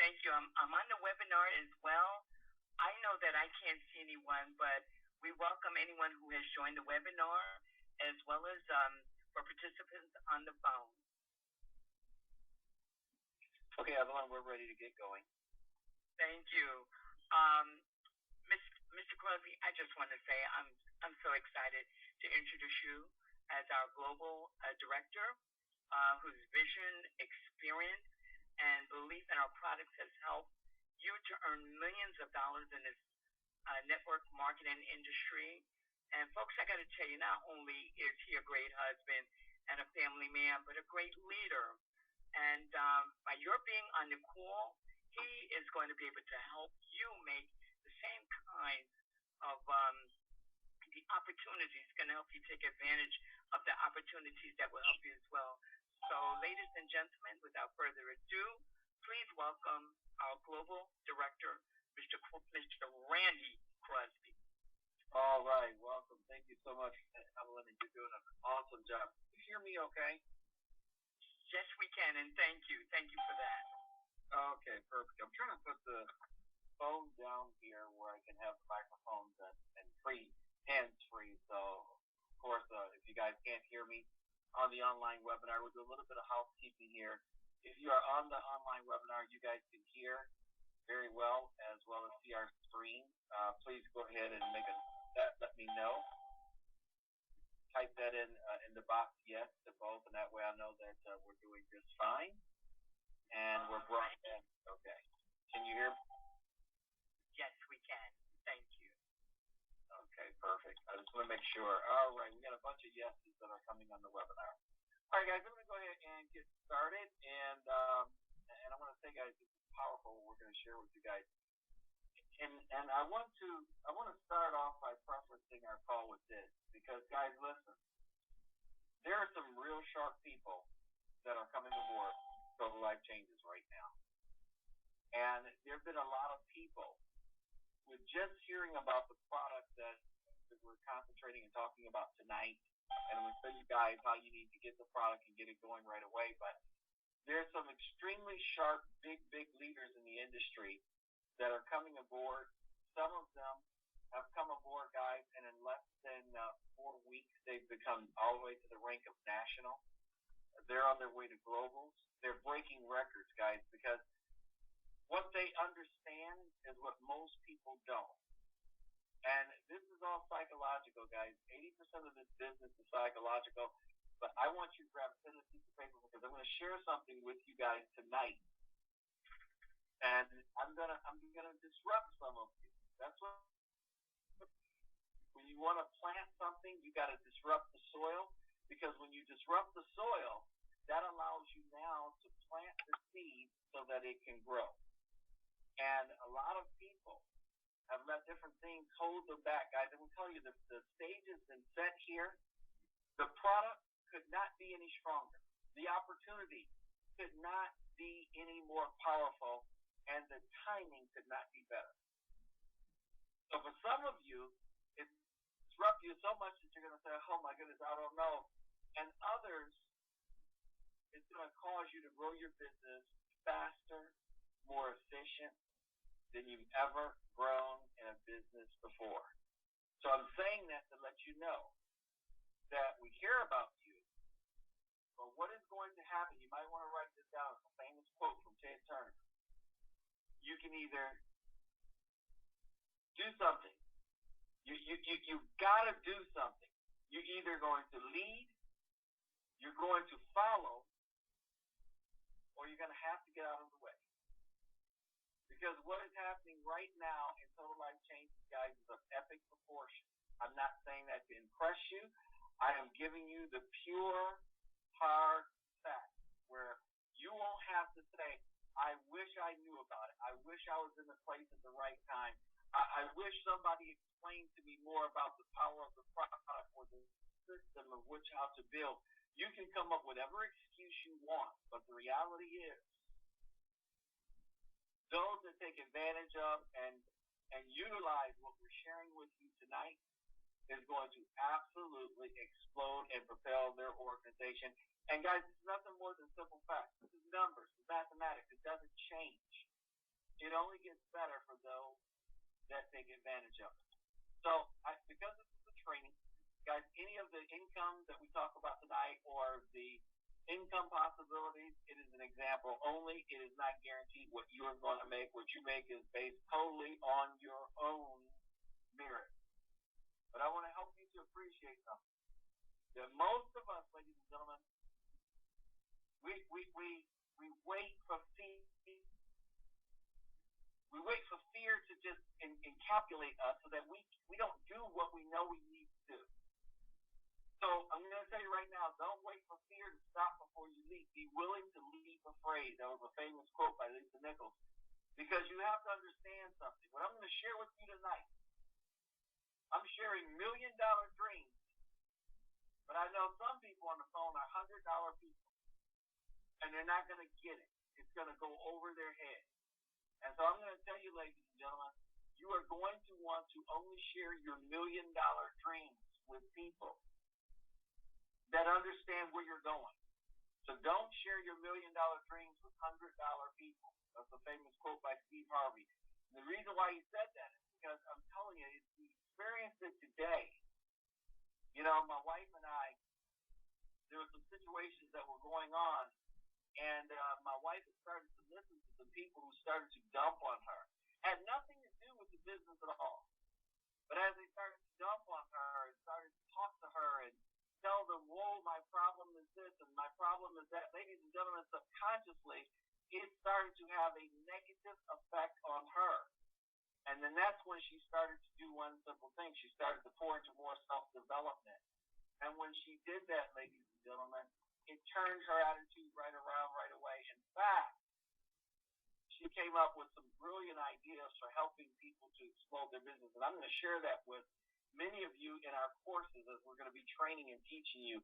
Thank you. I'm on the webinar as well. I know that I can't see anyone, but we welcome anyone who has joined the webinar as well as for participants on the phone. Okay, Evelyn, we're ready to get going. Thank you. Um, Mr. Crosby, I just want to say I'm so excited to introduce you as our global director, whose vision, experience, and belief in our products has helped you to earn millions of dollars in this network marketing industry. And folks, I got to tell you, not only is he a great husband and a family man, but a great leader. And by your being on the call, he is going to be able to help you make the same kind of the opportunities, going to help you take advantage of the opportunities that will help you as well. So, ladies and gentlemen, without further ado, please welcome our global director, Mr. Randy Crosby. All right, welcome. Thank you so much, Evelyn. You're doing an awesome job. Can you hear me okay? Yes, we can, and thank you. Thank you for that. Okay, perfect. I'm trying to put the phone down here where I can have the microphones and hands-free. So, of course, if you guys can't hear me on the online webinar, we'll do a little bit of housekeeping here. If you are on the online webinar, you guys can hear very well as see our screen. Please go ahead and let me know. Type that in the box yes to both, and that way I know that we're doing just fine. And we're broadcast. Okay. Can you hear me? Yes, we can. Thank you. Okay, perfect. I just want to make sure. All right, we got a bunch of yeses that are coming on the webinar. All right, guys, I'm going to go ahead and get started. And I want to say, guys, this is powerful what we're going to share with you guys. And I want to start off by prefacing our call with this, because, guys, listen. There are some real sharp people that are coming aboard Total Life Changes right now. And there have been a lot of people with just hearing about the product that we're concentrating and talking about tonight. And I'm going to tell you guys how you need to get the product and get it going right away. But there's some extremely sharp, big leaders in the industry that are coming aboard. Some of them have come aboard, guys, and in less than 4 weeks, they've become all the way to the rank of national. They're on their way to globals. They're breaking records, guys, because what they understand is what most people don't. And this is all psychological, guys. 80% of this business is psychological. But I want you to grab a pen and a piece of paper, because I'm going to share something with you guys tonight. And I'm gonna disrupt some of you. That's what. When you want to plant something, you got to disrupt the soil, because when you disrupt the soil, that allows you now to plant the seed so that it can grow. And a lot of people have let different things hold them back, guys. I will tell you, the stage has been set here. The product could not be any stronger. The opportunity could not be any more powerful, and the timing could not be better. So for some of you, it disrupts you so much that you're going to say, oh my goodness, I don't know. And others, it's going to cause you to grow your business faster, more efficient than you've ever grown in a business before. So I'm saying that to let you know that we care about you, but what is going to happen, you might want to write this down. It's a famous quote from Ted Turner. You can either do something. You've got to do something. You're either going to lead, you're going to follow, or you're going to have to get out of the way. Because what is happening right now in Total Life Changes, guys, is of epic proportion. I'm not saying that to impress you. I am giving you the pure, hard facts, where you won't have to say, I wish I knew about it. I wish I was in the place at the right time. I wish somebody explained to me more about the power of the product or the system of which how to build. You can come up with whatever excuse you want, but the reality is, those that take advantage of and utilize what we're sharing with you tonight is going to absolutely explode and propel their organization. And guys, it's nothing more than simple facts. This is numbers, it's mathematics. It doesn't change. it only gets better for those that take advantage of it. So, because this is a training, guys, any of the income that we talk about tonight or the income possibilities, it is an example only. It is not guaranteed what you're going to make. What you make is based totally on your own merit. But I want to help you to appreciate something. That most of us, ladies and gentlemen, we wait for fear. We wait for fear to just encapsulate us so that we don't do what we know we need to do. So I'm going to tell you right now, don't wait for fear to stop before you leap. Be willing to leap afraid. That was a famous quote by Lisa Nichols. Because you have to understand something. What I'm going to share with you tonight, I'm sharing $1 million dreams. But I know some people on the phone are $100 people. And they're not going to get it. It's going to go over their head. And so I'm going to tell you, ladies and gentlemen, you are going to want to only share your $1 million dreams with people that understand where you're going. So don't share your $1 million dreams with $100 people. That's a famous quote by Steve Harvey. And the reason why he said that is because I'm telling you, we experience it today. You know, my wife and I, there were some situations that were going on. And my wife had started to listen to some people who started to dump on her. Had nothing to do with the business at all. But as they started to dump on her and started to talk to her and tell them, whoa, my problem is this and my problem is that, ladies and gentlemen, subconsciously, it started to have a negative effect on her. And then that's when she started to do one simple thing. She started to pour into more self-development. And when she did that, ladies and gentlemen, it turned her attitude right around right away. In fact, she came up with some brilliant ideas for helping people to explode their business. And I'm going to share that with many of you in our courses as we're going to be training and teaching you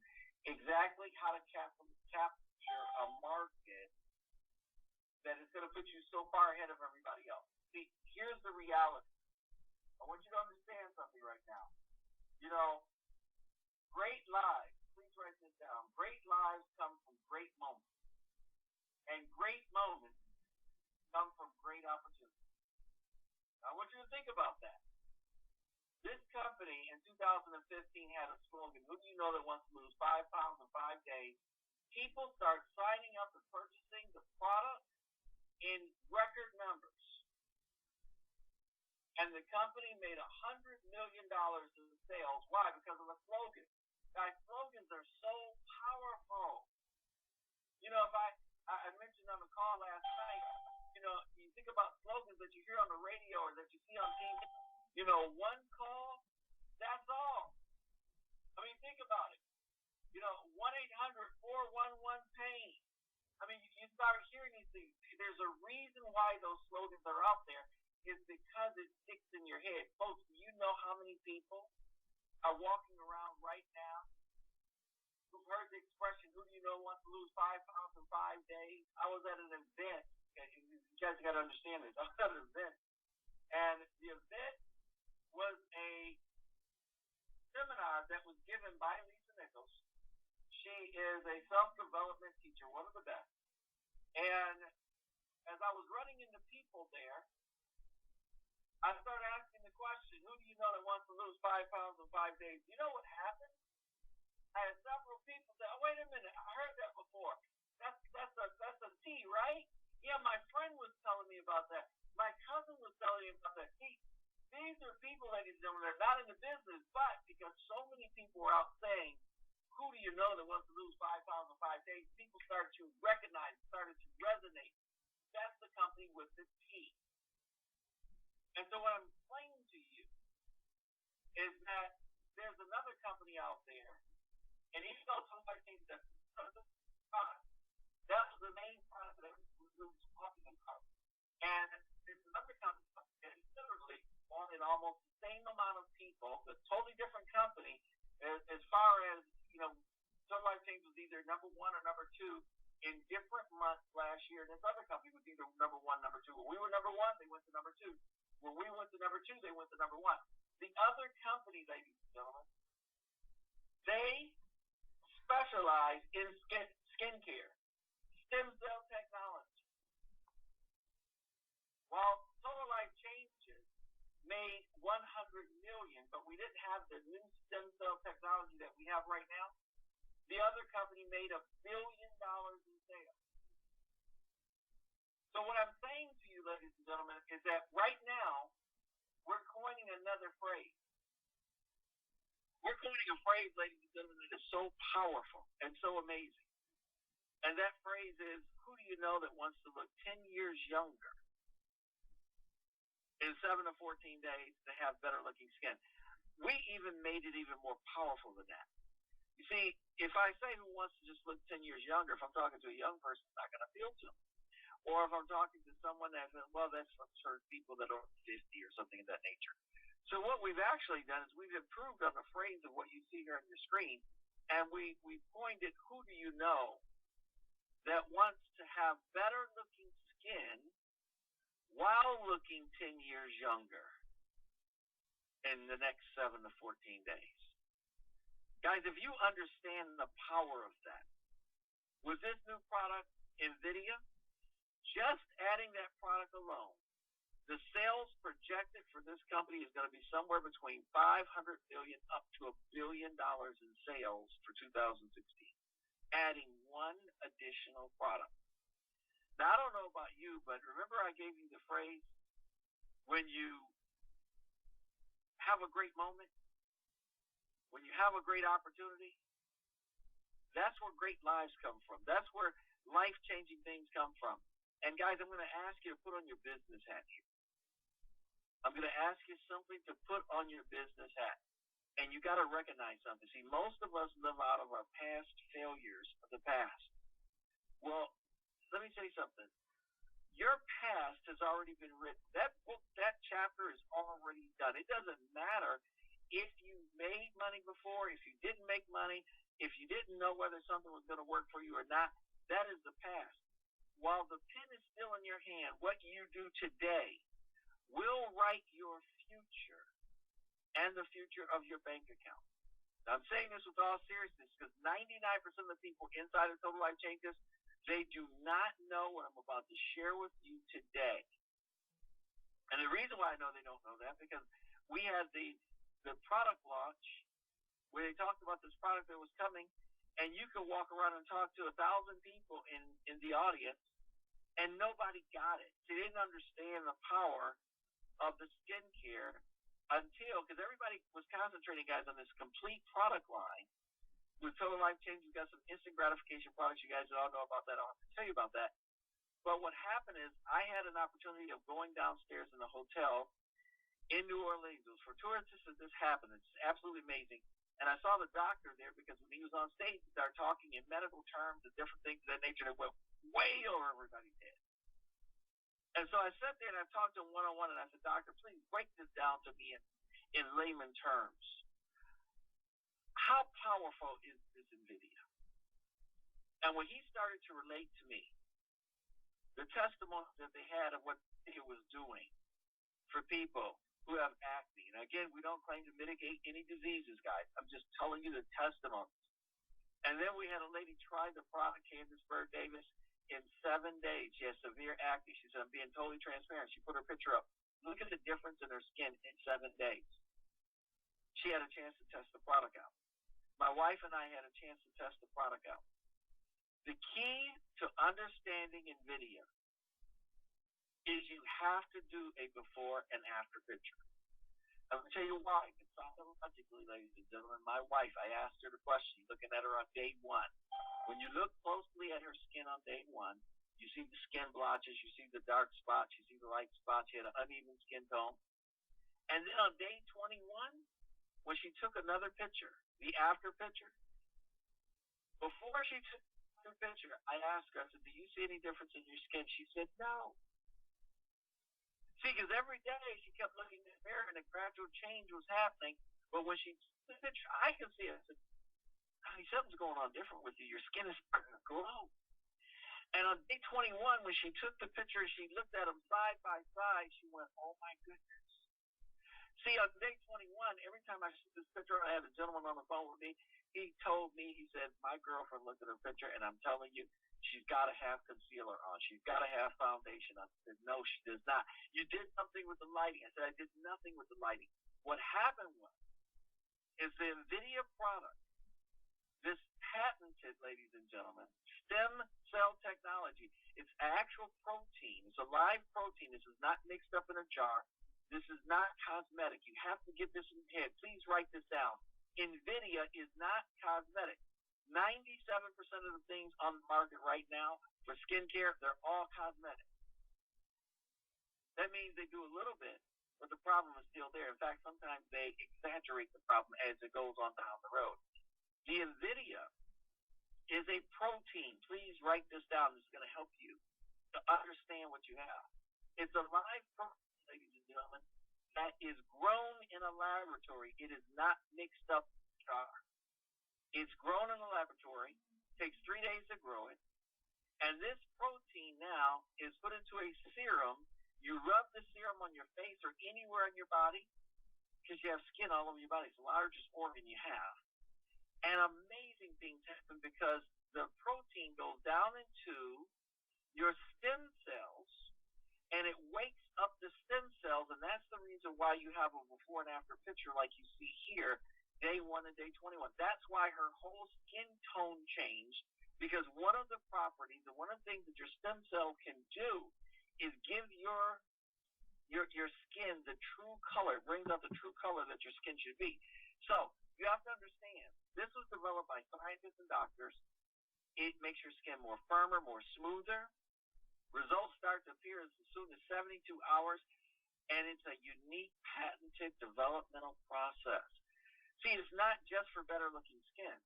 exactly how to capture a market that is going to put you so far ahead of everybody else. See, here's the reality. I want you to understand something right now. You know, great lives. Please write this down. Great lives come from great moments. And great moments come from great opportunities. Now, I want you to think about that. This company in 2015 had a slogan, who do you know that wants to lose 5 pounds in 5 days? People start signing up and purchasing the product in record numbers. And the company made $100 million in sales. Why? Because of a slogan. Guys, slogans are so powerful. You know, if I mentioned on the call last night, you know, you think about slogans that you hear on the radio or that you see on TV, you know, one call, that's all. I mean, think about it. You know, 1-800-411-PAIN. I mean, you start hearing these things. There's a reason why those slogans are out there. Is because it sticks in your head. Folks, do you know how many people are walking around right now who've heard the expression, who do you know wants to lose 5 pounds in 5 days? I was at an event. You guys got to understand this. I was at an event. And the event was a seminar that was given by Lisa Nichols. She is a self-development teacher, one of the best. And as I was running into people there, I started asking the question, who do you know that wants to lose 5 pounds in 5 days? You know what happened? I had several people say, oh, wait a minute, I heard that before. That's a T, right? Yeah, my friend was telling me about that. My cousin was telling me about that. See, these are people, ladies and gentlemen, that are not in the business, but because so many people were out saying, who do you know that wants to lose 5 pounds in 5 days? People started to recognize, started to resonate. That's the company with the T. And so what I'm explaining to you is that there's another company out there, and even though somebody thinks that that was the main product that we were talking about. And there's another company that literally wanted almost the same amount of people, a totally different company, as far as, you know, Sun Life Change was either number 1 or number 2 in different months last year. And this other company was either number 1, number 2. When we were number 1, they went to number 2. When we went to number 2, they went to number 1. The other company, ladies and gentlemen, they specialize in skincare, stem cell technology. While Total Life Changes made 100 million, but we didn't have the new stem cell technology that we have right now, the other company made $1 billion in sales. So what I'm saying to you, ladies and gentlemen, is that right now we're coining another phrase. We're coining a phrase, ladies and gentlemen, that is so powerful and so amazing. And that phrase is, who do you know that wants to look 10 years younger in 7 to 14 days to have better looking skin? We even made it even more powerful than that. You see, if I say who wants to just look 10 years younger, if I'm talking to a young person, it's not going to appeal to them. Or if I'm talking to someone that, well, that's for certain people that are 50 or something of that nature. So what we've actually done is we've improved on the phrase of what you see here on your screen, and we coined it, who do you know that wants to have better looking skin while looking 10 years younger in the next 7 to 14 days? Guys, if you understand the power of that, with this new product, Envidia, just adding that product alone, the sales projected for this company is going to be somewhere between $500 million up to $1 billion in sales for 2016, adding one additional product. Now, I don't know about you, but remember I gave you the phrase, when you have a great moment, when you have a great opportunity, that's where great lives come from. That's where life-changing things come from. And guys, I'm going to ask you to put on your business hat here. I'm going to ask you simply to put on your business hat. And you got to recognize something. See, most of us live out of our past failures of the past. Well, let me say something. Your past has already been written. That book, that chapter is already done. It doesn't matter if you made money before, if you didn't make money, if you didn't know whether something was going to work for you or not. That is the past. While the pen is still in your hand, what you do today will write your future and the future of your bank account. Now, I'm saying this with all seriousness because 99% of the people inside of Total Life Changes, they do not know what I'm about to share with you today. And the reason why I know they don't know that, because we had the product launch where they talked about this product that was coming, and you could walk around and talk to 1,000 people in the audience, and nobody got it. They didn't understand the power of the skincare until, because everybody was concentrating, guys, on this complete product line. With Total Life Change, we've got some instant gratification products. You guys all know about that. I don't have to tell you about that. But what happened is I had an opportunity of going downstairs in a hotel in New Orleans. It was for tourists that this happened. It's absolutely amazing. And I saw the doctor there because when he was on stage, he started talking in medical terms and different things of that nature that went way over everybody's head. And so I sat there and I talked to him one-on-one, and I said, Doctor, please break this down to me in layman terms. How powerful is this Envidia? And when he started to relate to me, the testimony that they had of what it was doing for people who have acne. And again, we don't claim to mitigate any diseases, guys. I'm just telling you the testimonies. And then we had a lady try the product, Candace Bird Davis, in 7 days. She has severe acne. She said, I'm being totally transparent. She put her picture up. Look at the difference in her skin in 7 days. She had a chance to test the product out. My wife and I had a chance to test the product out. The key to understanding Envidia is you have to do a before and after picture. I'm going to tell you why. Psychologically, ladies and gentlemen, my wife, I asked her the question, looking at her on day one. When you look closely at her skin on day one, you see the skin blotches, you see the dark spots, you see the light spots. She had an uneven skin tone. And then on day 21, when she took another picture, the after picture, before she took the picture, I asked her, I said, do you see any difference in your skin? She said, no. See, because every day she kept looking in the mirror and a gradual change was happening. But when she took the picture, I could see it. I said, honey, something's going on different with you. Your skin is starting to glow. And on day 21, when she took the picture, she looked at them side by side. She went, oh, my goodness. See, on day 21, every time I see this picture, I had a gentleman on the phone with me. He told me, he said, my girlfriend looked at her picture, and I'm telling you, She's got to have concealer on. She's got to have foundation on. I said, no, she does not. You did something with the lighting. I said, I did nothing with the lighting. What happened is the Envidia product, this patented, ladies and gentlemen, stem cell technology. It's actual protein. It's a live protein. This is not mixed up in a jar. This is not cosmetic. You have to get this in your head. Please write this down. Envidia is not cosmetic. 97% of the things on the market right now for skincare, they're all cosmetic. That means they do a little bit, but the problem is still there. In fact, sometimes they exaggerate the problem as it goes on down the road. The Envidia is a protein. Please write this down. This is going to help you to understand what you have. It's a live protein, ladies and gentlemen, that is grown in a laboratory. It is not mixed up in a jar. It's grown in a laboratory, takes 3 days to grow it, and this protein now is put into a serum. You rub the serum on your face or anywhere on your body because you have skin all over your body. It's the largest organ you have. And amazing things happen because the protein goes down into your stem cells and it wakes up the stem cells, and that's the reason why you have a before and after picture like you see here, day 1 and day 21. That's why her whole skin tone changed, because one of the properties and one of the things that your stem cell can do is give your skin the true color. It brings out the true color that your skin should be. So you have to understand, this was developed by scientists and doctors. It makes your skin more firmer, more smoother. Results start to appear as soon as 72 hours, and it's a unique patented developmental process. See, it's not just for better looking skin.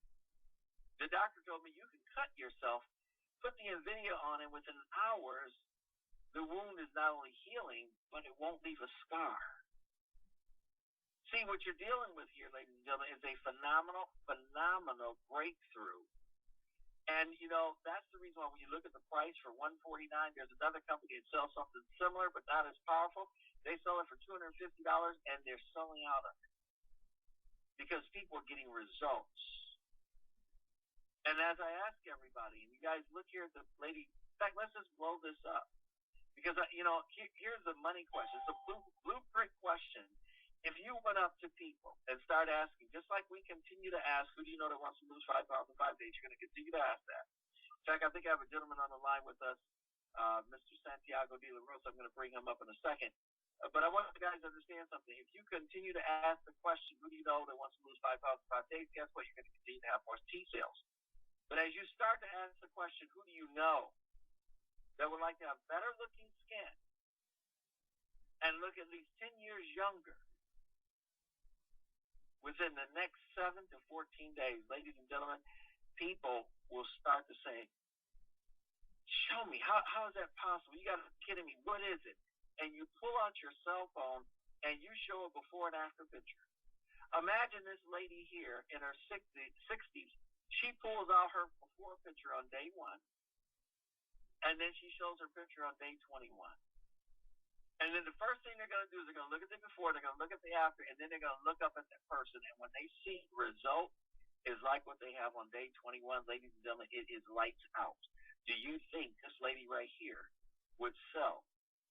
The doctor told me you can cut yourself, put the Envidia on, and within hours, the wound is not only healing, but it won't leave a scar. See, what you're dealing with here, ladies and gentlemen, is a phenomenal breakthrough. And, you know, that's the reason why when you look at the price for $149, there's another company that sells something similar but not as powerful. They sell it for $250, and they're selling out of it because people are getting results. And as I ask everybody, and you guys look here at the lady, in fact, let's just blow this up. Because, you know, here's the money question. It's a blueprint question. If you went up to people and start asking, just like we continue to ask, who do you know that wants to lose 5 pounds in 5 days? You're going to continue to ask that. In fact, I think I have a gentleman on the line with us, Mr. Santiago de la Rosa. I'm going to bring him up in a second. But I want you guys to understand something. If you continue to ask the question, who do you know that wants to lose 5 pounds in 5 days? Guess what? You're going to continue to have more T cells. But as you start to ask the question, who do you know that would like to have better looking skin and look at least 10 years younger within the next 7 to 14 days, ladies and gentlemen, people will start to say, show me, how is that possible? You got to be kidding me. What is it? And you pull out your cell phone and you show a before and after picture. Imagine this lady here in her 60s. She pulls out her before picture on day 1, and then she shows her picture on day 21. And then the first thing they're going to do is they're going to look at the before, they're going to look at the after, and then they're going to look up at that person. And when they see the result is like what they have on day 21, ladies and gentlemen, it is lights out. Do you think this lady right here would sell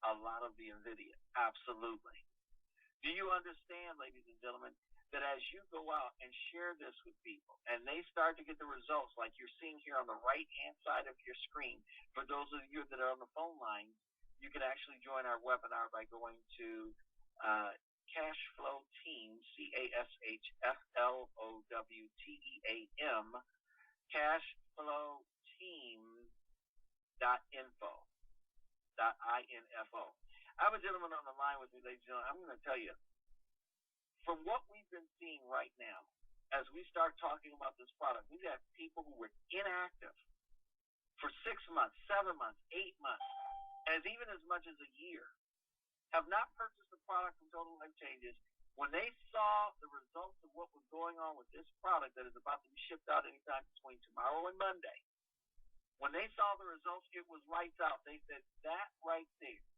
a lot of the Envidia? Absolutely. Do you understand, ladies and gentlemen, that as you go out and share this with people and they start to get the results like you're seeing here on the right-hand side of your screen, for those of you that are on the phone line, you can actually join our webinar by going to Cashflow Team, CashFlowTeam, cashflowteam.info. .info. I have a gentleman on the line with me, ladies and gentlemen. I'm going to tell you, from what we've been seeing right now, as we start talking about this product, we've got people who were inactive for 6 months, 7 months, 8 months, even as much as a year, have not purchased the product from Total Life Changes. When they saw the results of what was going on with this product that is about to be shipped out anytime between tomorrow and Monday, when they saw the results, it was lights out. They said, that right there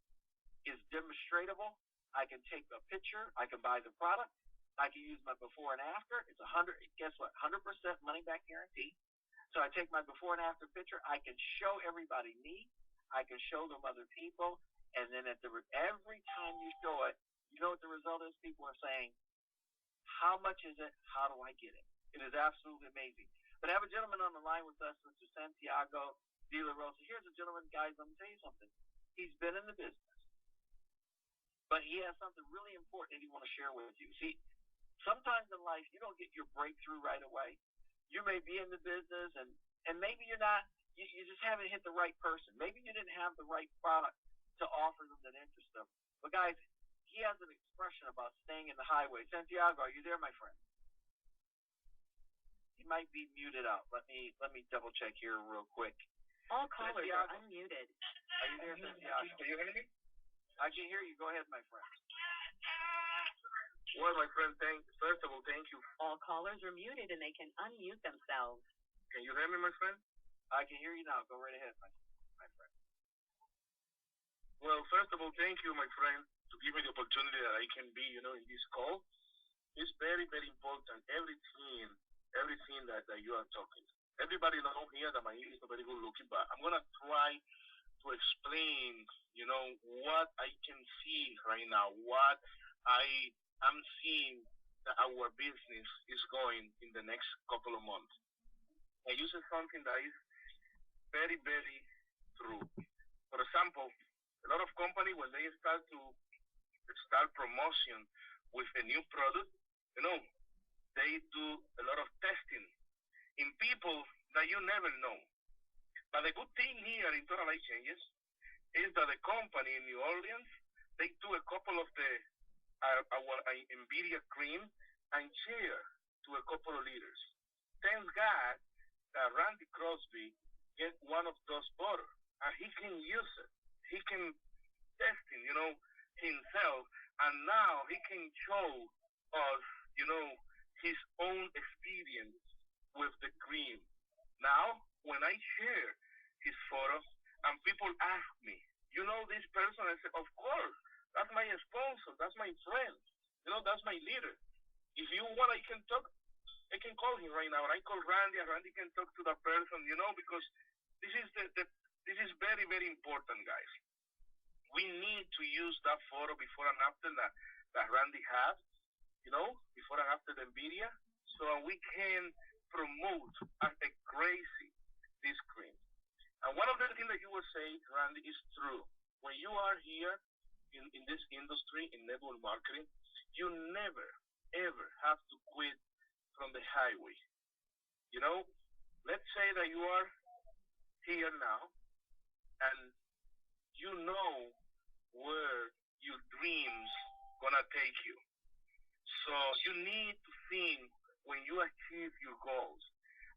is demonstratable. I can take a picture. I can buy the product. I can use my before and after. It's 100. Guess what? 100% money back guarantee. So I take my before and after picture. I can show everybody me. I can show them other people. And then every time you show it, you know what the result is? People are saying, how much is it? How do I get it? It is absolutely amazing. But I have a gentleman on the line with us, Mr. Santiago De La Rosa. Here's a gentleman, guys, let me tell you something. He's been in the business, but he has something really important that he wants to share with you. See, sometimes in life, you don't get your breakthrough right away. You may be in the business, and maybe you're not, you just haven't hit the right person. Maybe you didn't have the right product to offer them that interest them. But guys, he has an expression about staying in the highway. Santiago, are you there, my friend? He might be muted out. Let me double check here real quick. All callers are unmuted. Are you there, Santiago? Can you hear me? I can hear you. Go ahead, my friend. Well, my friend, first of all, thank you. All callers are muted and they can unmute themselves. Can you hear me, my friend? I can hear you now. Go right ahead, my friend. Well, first of all, thank you, my friend, to give me the opportunity that I can be, in this call. It's very, very important. Everything that you are talking. Everybody knows here that my English is not very good looking, but I'm going to try to explain, what I can see right now, what I am seeing that our business is going in the next couple of months. I use something that is very, very true. For example, a lot of companies, when they start promotion with a new product, they do a lot of testing in people that you never know. But the good thing here in Total Life Changes is that the company in New Orleans, they do a couple of our Envidia cream and share to a couple of leaders. Thank God that Randy Crosby get one of those bottles and he can use it. He can test it, himself, and now he can show us, his own experience with the cream. Now, when I share his photo and people ask me, this person, I say, of course, that's my sponsor, that's my friend, that's my leader. If you want, I can call him right now, and I call Randy, and Randy can talk to that person, because this is this is very, very important, guys. We need to use that photo before and after that Randy has, before and after the Envidia, so we can promote as a crazy this cream. And one of the things that you were saying, Randy, is true. When you are here in this industry, in network marketing, you never, ever have to quit from the highway. Let's say that you are here now, and you know where your dreams gonna take you. So you need to think when you achieve your goals.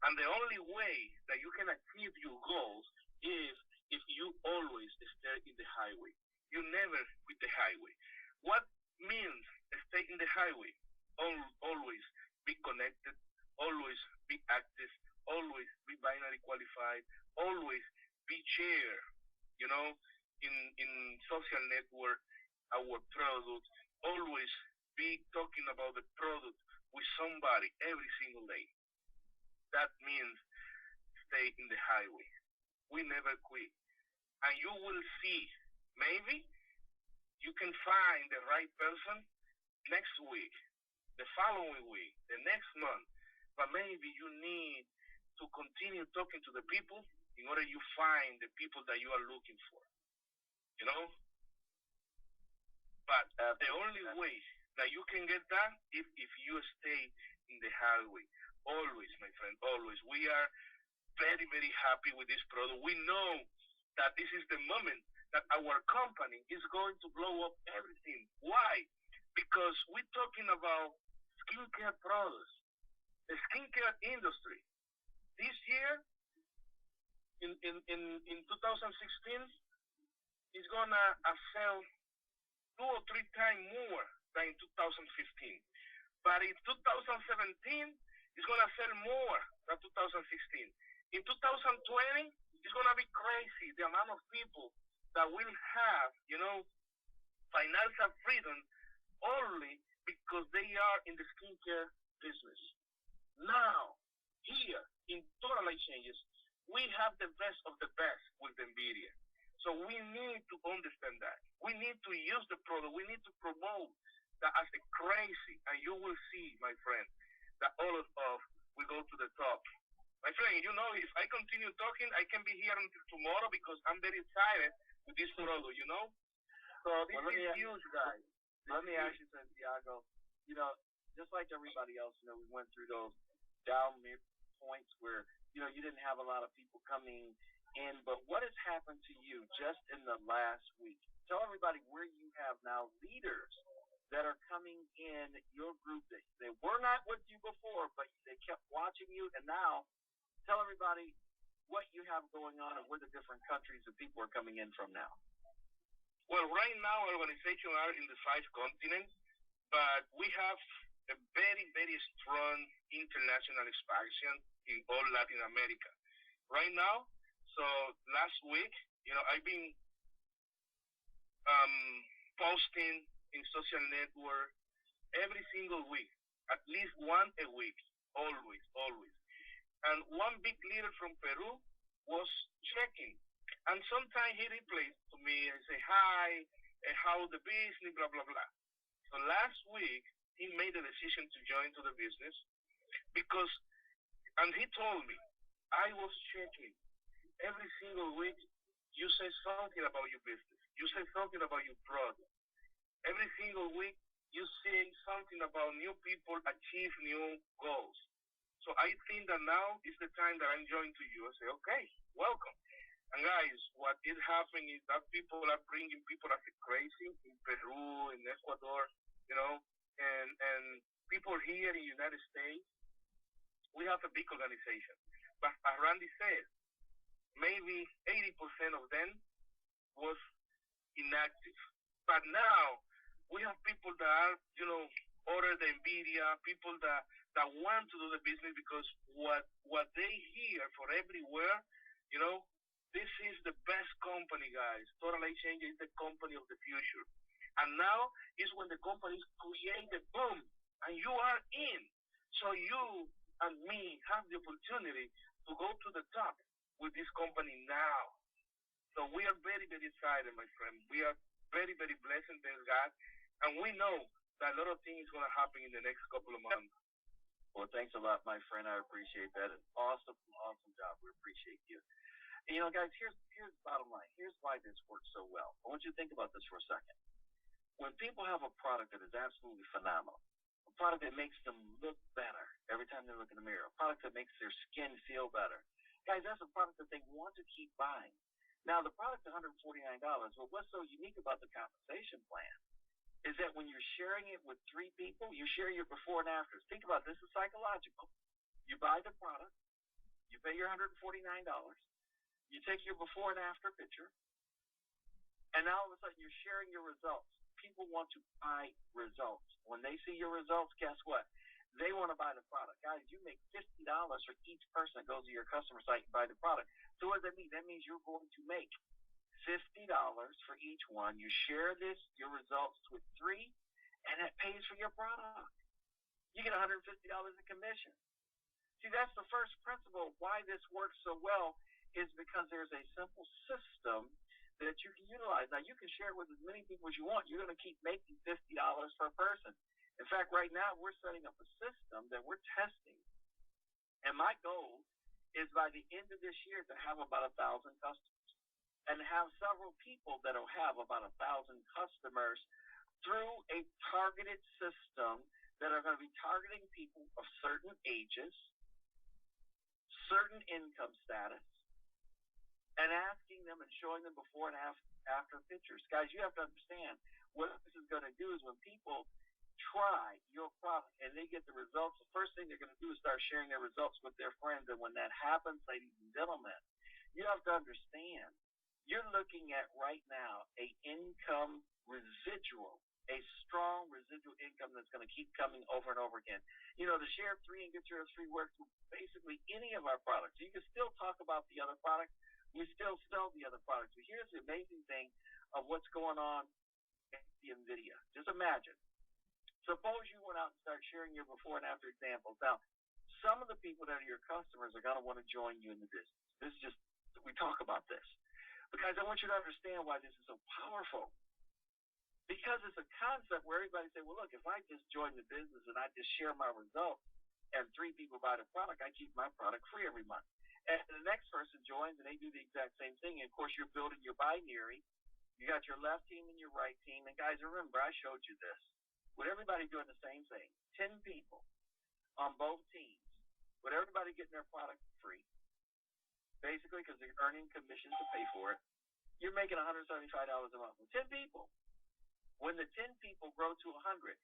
And the only way that you can achieve your goals is if you always stay in the highway. You never quit the highway. What means stay in the highway? Always be connected, always be active, always be binary qualified, always be share, in social network, our product, always be talking about the product with somebody every single day. That means stay in the highway. We never quit. And you will see, maybe you can find the right person next week, the following week, the next month. But maybe you need to continue talking to the people in order you find the people that you are looking for. But the only way that you can get that if you stay in the highway. Always, my friend, always. We are very, very happy with this product. We know that this is the moment that our company is going to blow up everything. Why? Because we're talking about skincare products, the skincare industry. This year, in 2016, is gonna sell 2 or 3 times more than in 2015. But in 2017, it's gonna sell more than 2016. In 2020, it's gonna be crazy the amount of people that will have, financial freedom only because they are in the skincare business. Now, here in Total Life Changes, we have the best of the best with Envidia. So we need to understand that. We need to use the product. We need to promote that as a crazy. And you will see, my friend, that all of us will go to the top. My friend, if I continue talking, I can be here until tomorrow because I'm very excited with this product, So this is huge, guys. Let me ask you, Santiago, just like everybody else, we went through those down points where, you didn't have a lot of people coming in, but what has happened to you just in the last week? Tell everybody where you have now leaders that are coming in your group that they were not with you before, but they kept watching you, and now tell everybody what you have going on and where the different countries that people are coming in from now. Well, right now, our organization are in the 5 continents, but we have a very, very strong international expansion in all Latin America. Right now, so last week, I've been posting in social network every single week, at least one a week, always, always. And one big leader from Peru was checking. And sometimes he replies to me and say, hi, how the business, blah, blah, blah. So last week, he made a decision to join to the business because, and he told me, I was checking every single week, you say something about your business. You say something about your product. Every single week, you say something about new people achieve new goals. So I think that now is the time that I'm joining to you. I say, okay, welcome. And guys, what is happening is that people are bringing people as crazy in Peru, in Ecuador, and people here in the United States. We have a big organization. But as Randy said, maybe 80% of them was inactive. But now we have people that are, order the Envidia, people that want to do the business because what they hear for everywhere, this is the best company, guys. Total Life Change is the company of the future. And now is when the company is created, boom, and you are in. So you and me have the opportunity to go to the top with this company now. So we are very, very excited, my friend. We are very, very blessed, thank God. And we know that a lot of things is going to happen in the next couple of months. Well, thanks a lot, my friend. I appreciate that. Awesome, awesome job. We appreciate you. And, guys, here's the bottom line. Here's why this works so well. I want you to think about this for a second. When people have a product that is absolutely phenomenal, a product that makes them look better every time they look in the mirror, a product that makes their skin feel better, guys, that's a product that they want to keep buying. Now, the product's $149, but what's so unique about the compensation plan is that when you're sharing it with 3 people, you share your before and afters. Think about this is psychological. You buy the product, you pay your $149, you take your before and after picture, and now all of a sudden you're sharing your results. People want to buy results. When they see your results, guess what? They want to buy the product. Guys, you make $50 for each person that goes to your customer site and buy the product. So what does that mean? That means you're going to make $50 for each one. You share your results with 3, and that pays for your product. You get $150 in commission. See, that's the first principle of why this works so well is because there's a simple system that you can utilize. Now, you can share it with as many people as you want. You're going to keep making $50 per person. In fact, right now, we're setting up a system that we're testing. And my goal is by the end of this year to have about 1,000 customers and have several people that will have about 1,000 customers through a targeted system that are going to be targeting people of certain ages, certain income status, and asking them and showing them before and after pictures. Guys, you have to understand what this is going to do is when people try your product and they get the results, the first thing they're going to do is start sharing their results with their friends. And when that happens, ladies and gentlemen, you have to understand you're looking at right now a income residual, a strong residual income that's going to keep coming over and over again. The share 3 and get yours free works with basically any of our products. You can still talk about the other products. We still sell the other products. But here's the amazing thing of what's going on at the Envidia. Just imagine. Suppose you went out and started sharing your before and after examples. Now, some of the people that are your customers are going to want to join you in the business. This is just, we talk about this. But guys, I want you to understand why this is so powerful. Because it's a concept where everybody say, well, look, if I just join the business and I just share my results and 3 people buy the product, I keep my product free every month. And the next person joins and they do the exact same thing. And of course, you're building your binary. You got your left team and your right team. And guys, remember, I showed you this. With everybody doing the same thing, 10 people on both teams, with everybody getting their product free, basically because they're earning commissions to pay for it, you're making $175 a month with 10 people. When the 10 people grow to 100,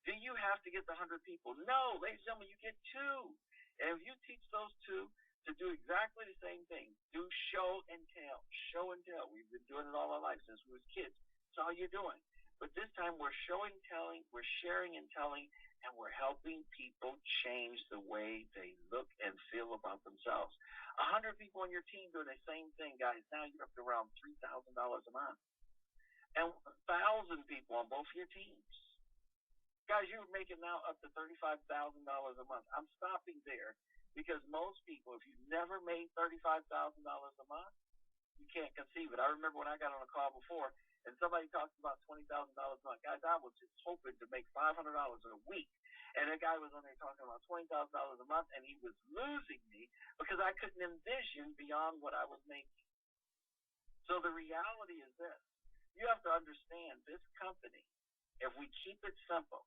do you have to get the 100 people? No, ladies and gentlemen, you get 2. And if you teach those 2 to do exactly the same thing, do show and tell. Show and tell. We've been doing it all our life since we was kids. That's all you're doing. But this time we're showing, telling, we're sharing and telling, and we're helping people change the way they look and feel about themselves. 100 people on your team doing the same thing, guys. Now you're up to around $3,000 a month. And 1,000 people on both your teams. Guys, you're making now up to $35,000 a month. I'm stopping there because most people, if you've never made $35,000 a month, you can't conceive it. I remember when I got on a call before and somebody talked about $20,000 a month. Guys, I was just hoping to make $500 a week. And a guy was on there talking about $20,000 a month, and he was losing me because I couldn't envision beyond what I was making. So the reality is this. You have to understand this company, if we keep it simple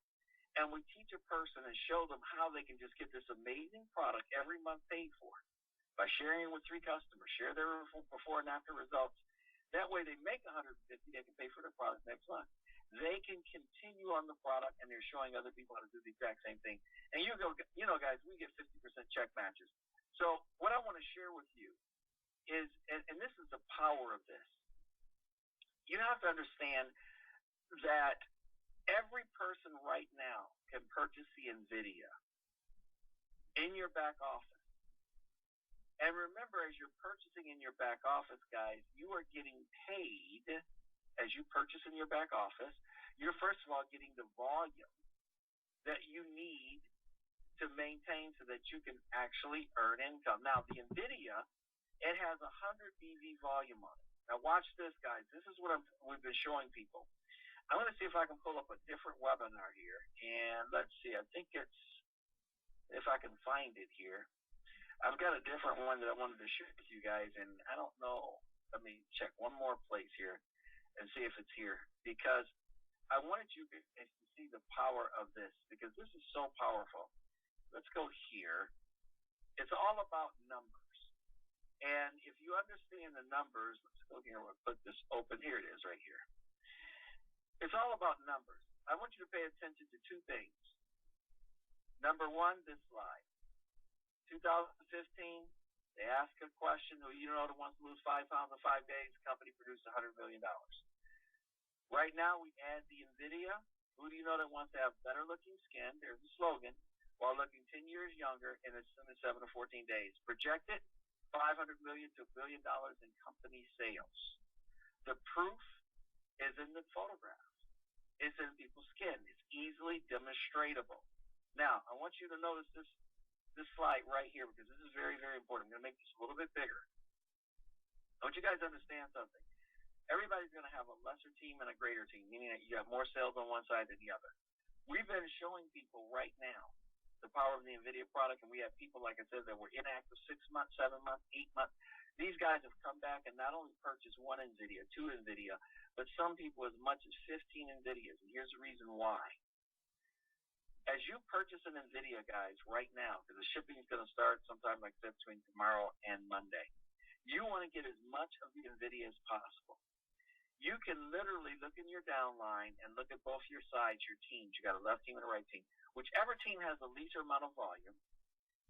and we teach a person and show them how they can just get this amazing product every month paid for by sharing it with 3 customers, share their before and after results. That way they make $150, they can pay for their product next month. They can continue on the product and they're showing other people how to do the exact same thing. And you go, guys, we get 50% check matches. So what I want to share with you is, and this is the power of this, you have to understand that every person right now can purchase the Envidia in your back office. And remember, as you're purchasing in your back office, guys, you are getting paid as you purchase in your back office. You're first of all getting the volume that you need to maintain so that you can actually earn income. Now, the Envidia, it has 100 BV volume on it. Now, watch this, guys. This is what we've been showing people. I'm going to see if I can pull up a different webinar here. And let's see. I think it's, if I can find it here. I've got a different one that I wanted to share with you guys, and I don't know. Let me check one more place here and see if it's here, because I wanted you guys to see the power of this, because this is so powerful. Let's go here. It's all about numbers. And if you understand the numbers, let's go here. We'll put this open. Here it is right here. It's all about numbers. I want you to pay attention to 2 things. Number 1, this slide. 2015, they asked a question, who you know that wants to lose 5 pounds in 5 days, the company produced $100 million. Right now, we add the Envidia. Who do you know that wants to have better looking skin? There's the slogan, while looking 10 years younger in as soon as 7 to 14 days. Projected $500 million to $1 billion in company sales. The proof is in the photograph. It's in people's skin. It's easily demonstratable. Now, I want you to notice this slide right here, because this is very, very important. I'm going to make this a little bit bigger. I want you guys to understand something. Everybody's going to have a lesser team and a greater team, meaning that you have more sales on one side than the other. We've been showing people right now the power of the Envidia product, and we have people, like I said, that were inactive 6 months, 7 months, 8 months. These guys have come back and not only purchased 1 Envidia, 2 Envidia, but some people as much as 15 Envidias. And here's the reason why. As you purchase an Envidia, guys, right now, because the shipping is going to start sometime like that between tomorrow and Monday, you want to get as much of the Envidia as possible. You can literally look in your downline and look at both your sides, your teams. You got a left team and a right team. Whichever team has the least amount of volume,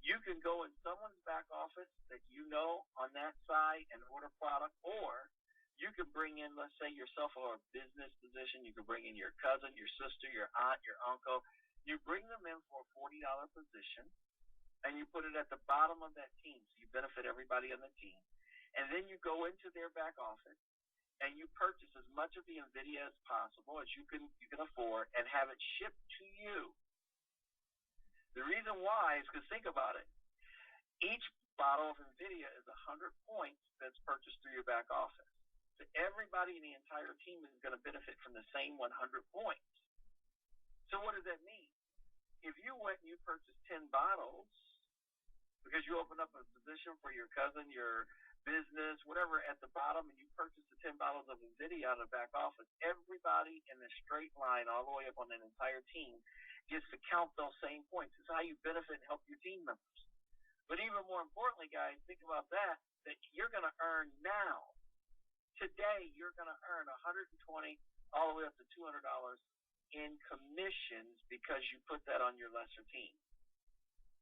you can go in someone's back office that you know on that side and order product, or you can bring in, let's say, yourself or a business position. You can bring in your cousin, your sister, your aunt, your uncle. You bring them in for a $40 position, and you put it at the bottom of that team, so you benefit everybody on the team. And then you go into their back office, and you purchase as much of the Envidia as possible as you can afford, and have it shipped to you. The reason why is because think about it. Each bottle of Envidia is 100 points that's purchased through your back office. So everybody in the entire team is going to benefit from the same 100 points. So what does that mean? If you went and you purchased 10 bottles because you opened up a position for your cousin, your business, whatever, at the bottom, and you purchased the 10 bottles of Envidia out of the back office, everybody in a straight line all the way up on an entire team gets to count those same points. This is how you benefit and help your team members. But even more importantly, guys, think about that you're going to earn now. Today, you're going to earn $120 all the way up to $200 in commissions because you put that on your lesser team.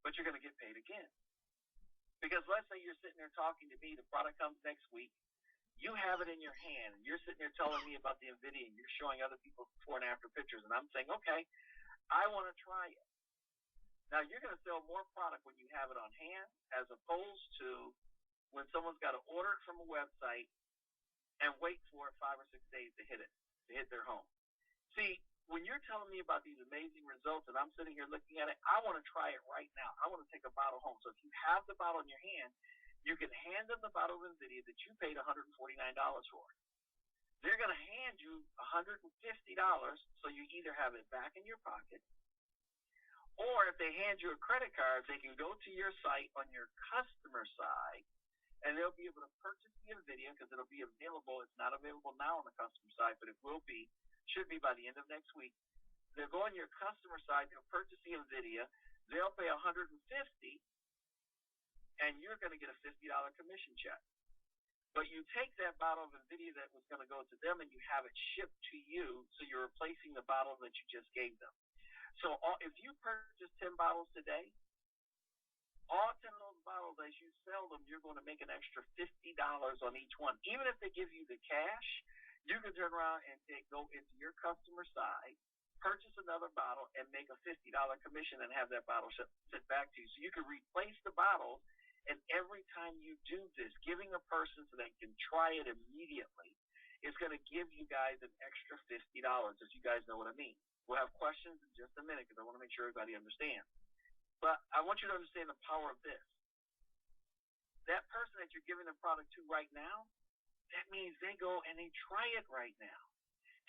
But you're going to get paid again. Because let's say you're sitting there talking to me, the product comes next week, you have it in your hand, and you're sitting there telling me about the Envidia, and you're showing other people before and after pictures, and I'm saying, okay, I want to try it. Now, you're going to sell more product when you have it on hand as opposed to when someone's got to order it from a website and wait for it 5 or 6 days to hit their home. See, when you're telling me about these amazing results and I'm sitting here looking at it, I want to try it right now. I want to take a bottle home. So if you have the bottle in your hand, you can hand them the bottle of Envidia that you paid $149 for. They're going to hand you $150, so you either have it back in your pocket, or if they hand you a credit card, they can go to your site on your customer side, and they'll be able to purchase the Envidia because it'll be available. It's not available now on the customer side, but it will be. Should be by the end of next week. They'll go on your customer side, they'll purchase the Envidia, they'll pay $150, and you're going to get a $50 commission check. But you take that bottle of Envidia that was going to go to them and you have it shipped to you, so you're replacing the bottle that you just gave them. So if you purchase 10 bottles today, all 10 of those bottles, as you sell them, you're going to make an extra $50 on each one. Even if they give you the cash, you can turn around and go into your customer side, purchase another bottle, and make a $50 commission and have that bottle sent back to you. So you can replace the bottles, and every time you do this, giving a person so they can try it immediately is going to give you guys an extra $50, as you guys know what I mean. We'll have questions in just a minute because I want to make sure everybody understands. But I want you to understand the power of this. That person that you're giving the product to right now, that means they go and they try it right now.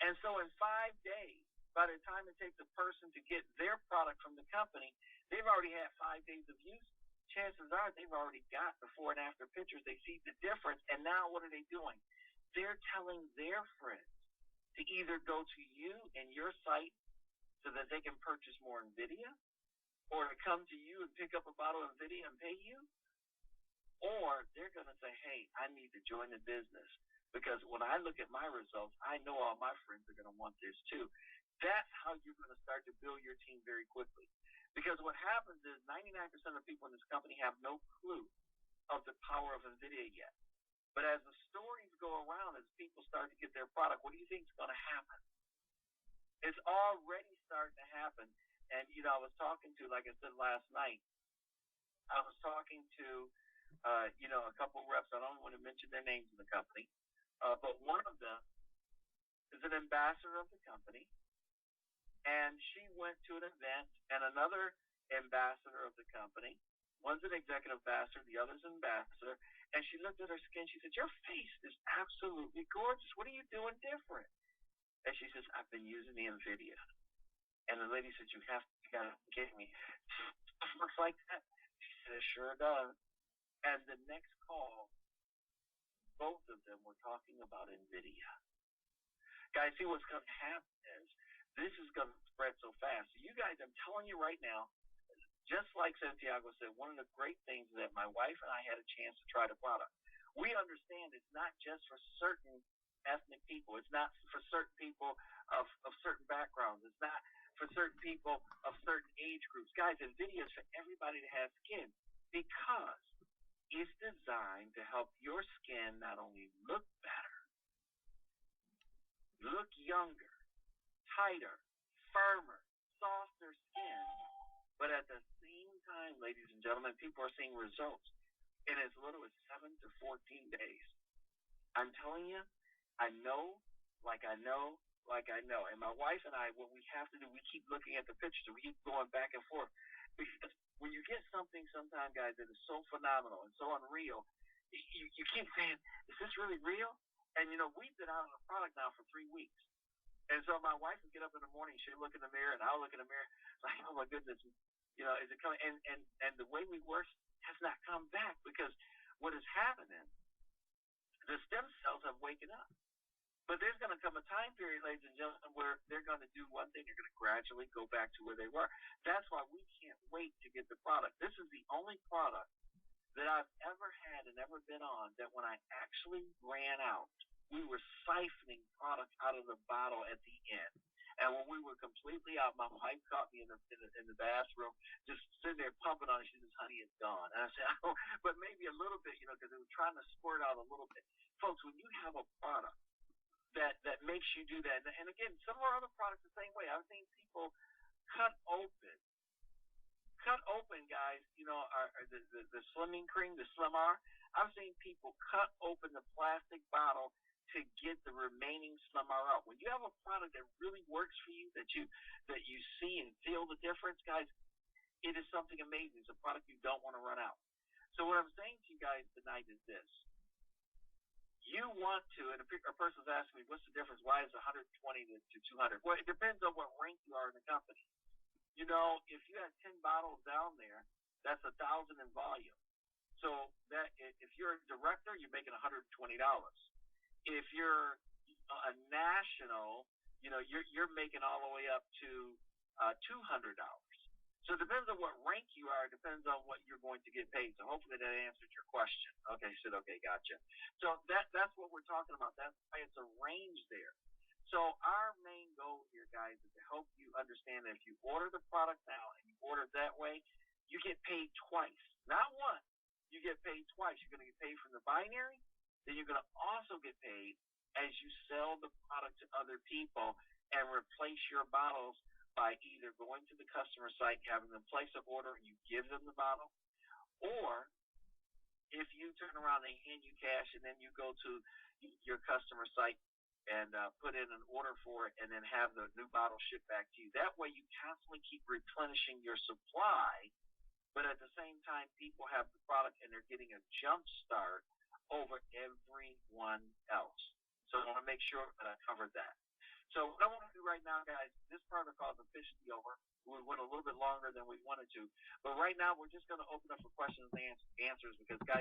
And so in 5 days, by the time it takes a person to get their product from the company, they've already had 5 days of use. Chances are they've already got before and after pictures. They see the difference. And now what are they doing? They're telling their friends to either go to you and your site so that they can purchase more Envidia, or to come to you and pick up a bottle of Envidia and pay you. Or they're going to say, hey, I need to join the business because when I look at my results, I know all my friends are going to want this too. That's how you're going to start to build your team very quickly. Because what happens is 99% of people in this company have no clue of the power of Envidia yet. But as the stories go around, as people start to get their product, what do you think is going to happen? It's already starting to happen. And, I was talking to, like I said last night, I was talking to a couple of reps. I don't want to mention their names in the company, but one of them is an ambassador of the company, and she went to an event, and another ambassador of the company, one's an executive ambassador, the other's an ambassador, and she looked at her skin. She said, your face is absolutely gorgeous. What are you doing different? And she says, I've been using the Envidia. And the lady said, you got to get me. Stuff looks like that. She said, it sure does. And the next call, both of them were talking about Envidia. Guys, see what's going to happen is this is going to spread so fast. So you guys, I'm telling you right now, just like Santiago said, one of the great things is that my wife and I had a chance to try the product. We understand it's not just for certain ethnic people. It's not for certain people of certain backgrounds. It's not for certain people of certain age groups. Guys, Envidia is for everybody that has skin because it's designed to help your skin not only look better, look younger, tighter, firmer, softer skin, but at the same time, ladies and gentlemen, people are seeing results in as little as 7 to 14 days. I'm telling you, I know. And my wife and I, what we have to do, we keep looking at the pictures. We keep going back and forth. Because when you get something sometimes, guys, that is so phenomenal and so unreal, you keep saying, is this really real? And, we've been out on a product now for 3 weeks. And so my wife would get up in the morning, she'd look in the mirror, and I'll look in the mirror, like, oh my goodness, is it coming? And the way we work has not come back because what is happening, the stem cells have waken up. But there's going to come a time period, ladies and gentlemen, where they're going to do one thing. They're going to gradually go back to where they were. That's why we can't wait to get the product. This is the only product that I've ever had and ever been on that when I actually ran out, we were siphoning product out of the bottle at the end. And when we were completely out, my wife caught me in the bathroom, just sitting there pumping on it. She says, honey, it's gone. And I said, oh, but maybe a little bit, because it was trying to squirt out a little bit. Folks, when you have a product that makes you do that, and again, some of our other products the same way. I've seen people cut open, guys, the slimming cream, the Slim R. I've seen people cut open the plastic bottle to get the remaining Slim R out. When you have a product that really works for you, that you see and feel the difference, guys, it is something amazing. It's a product you don't want to run out. So what I'm saying to you guys tonight is this. You want to, and a person's asking me, what's the difference? Why is 120 to 200? Well, it depends on what rank you are in the company. If you have 10 bottles down there, that's 1,000 in volume. So that if you're a director, you're making $120. If you're a national, you're making all the way up to $200. So it depends on what rank you are. It depends on what you're going to get paid. So hopefully that answered your question. Okay, she said, okay, gotcha. So that's what we're talking about. That's why it's a range there. So our main goal here, guys, is to help you understand that if you order the product now and you order it that way, you get paid twice. Not once. You get paid twice. You're going to get paid from the binary. Then you're going to also get paid as you sell the product to other people and replace your bottles by either going to the customer site, having them place an order, and you give them the bottle, or if you turn around and hand you cash and then you go to your customer site and put in an order for it and then have the new bottle shipped back to you. That way you constantly keep replenishing your supply, but at the same time people have the product and they're getting a jump start over everyone else. So I want to make sure that I covered that. So what I want to do right now, guys, this part of the call is officially over. We went a little bit longer than we wanted to. But right now, we're just going to open up for questions and answers because, guys,